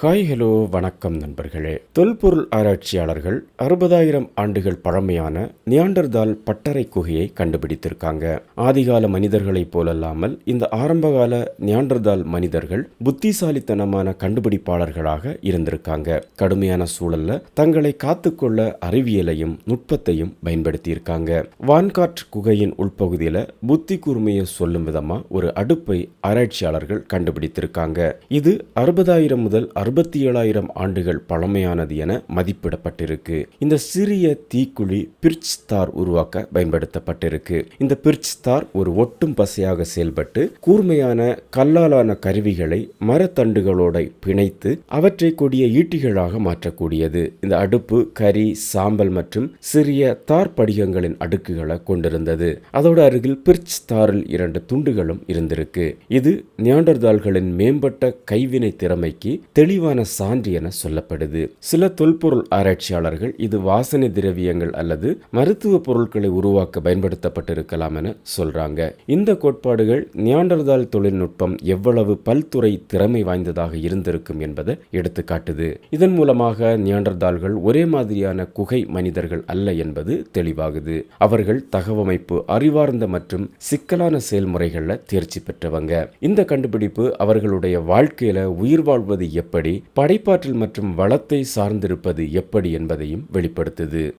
Hi hello வணக்கம் நண்பர்களே. தொல்பொருள் ஆராய்ச்சியாளர்கள் 60,000 ஆண்டுகள் பழமையான நியாண்டர்தால் பட்டறை குகையை கண்டுபிடித்திருக்காங்க. ஆதிகால மனிதர்களைப் போலல்லாமல் இந்த ஆரம்பகால நியாண்டர்தால் மனிதர்கள் புத்திசாலித்தனமான கண்டுபிடிப்பாளர்களாக இருந்திருக்காங்க. கடுமையான சூழல்ல தங்களை காத்துக்கொள்ள அறிவியலையும் நுட்பத்தையும் பயன்படுத்தியிருக்காங்க. வான்கார்ட் குகையின் உள்பகுதியில புத்தி கூர்மையை சொல்லும் விதமா ஒரு அடுப்பை ஆராய்ச்சியாளர்கள் கண்டுபிடித்திருக்காங்க. இது 60,000 முதல் 67,000 ஆண்டுகள் பழமையானது என மதிப்பிடப்பட்டிருக்கு. இந்த சிறிய தீக்குழி பிர்ச் தார் உருவாக்க பயன்படுத்தப்பட்டிருக்கு. இந்த பிர்ச் தார் ஒரு ஒட்டும் பசையாக செயல்பட்டு கூர்மையான கல்லாலான கருவிகளை மரத்தண்டுகளோட பிணைத்து அவற்றை கொடிய ஈட்டிகளாக மாற்றக்கூடியது. இந்த அடுப்பு கரி, சாம்பல் மற்றும் சிறிய தார் படிகங்களின் அடுக்குகளை கொண்டிருந்தது. அதோட அருகில் பிர்ச் தாரில் 2 துண்டுகளும் இருந்திருக்கு. இது நியாண்டர்தால்களின் மேம்பட்ட கைவினை திறமைக்கு தெளிவான சான்று என சொல்லப்படுது. சில தொல்பொருள் ஆராய்ச்சியாளர்கள் இது வாசனை திரவியங்கள் அல்லது மருத்துவ பொருட்களை உருவாக்க பயன்படுத்தப்பட்டிருக்கலாம் என சொல்றாங்க. இந்த கோட்பாடுகள் நியாண்டர்தால் தொழில்நுட்பம் எவ்வளவு பல்துறை திறமை வாய்ந்ததாக இருந்திருக்கும் என்பதை எடுத்துக்காட்டுது. இதன் மூலமாக நியாண்டர்தால்கள் ஒரே மாதிரியான குகை மனிதர்கள் அல்ல என்பது தெளிவாகுது. அவர்கள் தகவமைப்பு, அறிவார்ந்த மற்றும் சிக்கலான செயல்முறைகளில் தேர்ச்சி பெற்றவங்க. இந்த கண்டுபிடிப்பு அவர்களுடைய வாழ்க்கையில உயிர் வாழ்வது எப்படி, படைப்பாற்றல் மற்றும் வளத்தை சார்ந்திருப்பது எப்படி என்பதையும் வெளிப்படுத்துது.